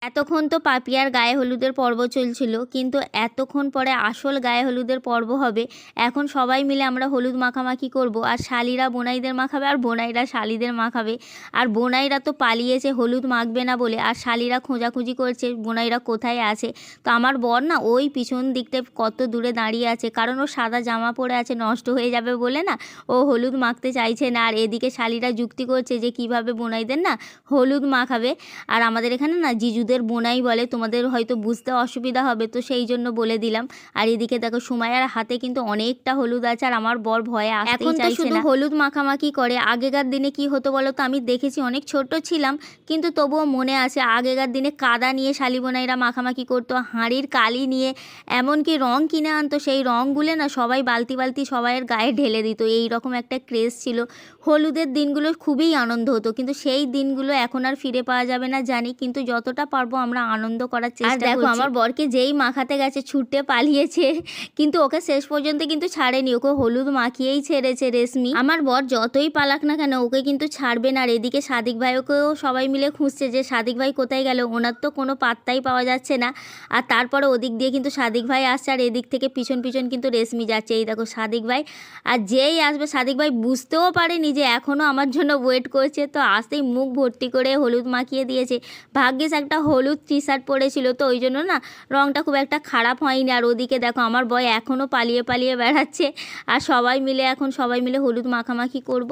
এতক্ষণ তো পাপিয়ার গায়ে হলুদের পর্ব চলছিল, কিন্তু এতক্ষণ পরে আসল গায়ে হলুদের পর্ব হবে। এখন সবাই মিলে আমরা হলুদ মাখামাখি করব, আর শালিরা বোনাইদের মাখাবে আর বোনাইরা শালিদের মাখাবে। আর বোনাইরা তো পালিয়েছে হলুদ মাখবে না বলে, আর শালিরা খোঁজাখুঁজি করছে বোনাইরা কোথায় আছে। তো আমার বর না ওই পিছন দিকটায় কত দূরে দাঁড়িয়ে আছে, কারণ ও সাদা জামা পরে আছে, নষ্ট হয়ে যাবে বলে না ও হলুদ মাখতে চাইছে না। আর এদিকে শালিরা যুক্তি করছে যে কিভাবে বোনাইদের না হলুদ মাখাবে। আর আমাদের এখানে না জিজুদের বোনাই বলে, তোমাদের হয়তো বুঝতে অসুবিধা হবে, তো সেই জন্য বলে দিলাম। আর এদিকে দেখো সুমাইয়ার হাতে কিন্তু অনেকটা হলুদ আছে, আর আমার বর ভয়ে আসতেই চাইছে না। এখন তো শুধু হলুদ মাখামাখি করে, আগেকার দিনে কি হতো বলো তো, আমি দেখেছি, অনেক ছোট ছিলাম কিন্তু তবুও মনে আছে আগেকার দিনে কাদা নিয়ে শালি বোনাইরা মাখামাখি করতো, হাঁড়ির কালি নিয়ে এমনকি রং কিনে আনতো, সেই রঙগুলো না সবাই বালতি বালতি সবাইয়ের গায়ে ঢেলে দিত। এই রকম একটা ক্রেজ ছিল। হলুদের দিনগুলো খুবই আনন্দ হতো, কিন্তু সেই দিনগুলো এখন আর ফিরে পাওয়া যাবে না জানি, কিন্তু যতটা পারবো আমরা আনন্দ করার চেষ্টা করছি। আর দেখো আমার বরকে যেই মাখাতে গেছে ছুটে পালিয়েছে, কিন্তু ওকে শেষ পর্যন্ত কিন্তু ছাড়েনি, ওকে হলুদ মাখিয়েই ছেড়েছে রেশমি। আমার বর যতই পালাক না কেন ওকে কিন্তু ছাড়বে না। আর এদিকে সাদিক ভাইকেও সবাই মিলে খুঁজছে যে সাদিক ভাই কোথায় গেল, ওনার তো কোনো পাত্তাই পাওয়া যাচ্ছে না। আর তারপরে ওদিক দিয়ে কিন্তু সাদিক ভাই আসছে, আর এদিক থেকে পিছন পিছন কিন্তু রেশমি যাচ্ছে। এই দেখো সাদিক ভাই, আর যেই আসবে সাদিক ভাই বুঝতেও পারেনি যে এখনও আমার জন্য ওয়েট করছে, তো আসতেই মুখ ভর্তি করে হলুদ মাখিয়ে দিয়েছে। ভাগ্যিস একটা হলুদ টি শার্ট পরেছিল, তো ওই জন্য না রঙটা খুব একটা খারাপ হয়নি। আর ওদিকে দেখো আমার বয় এখনও পালিয়ে পালিয়ে বেড়াচ্ছে, আর সবাই মিলে হলুদ মাখামাখি করব।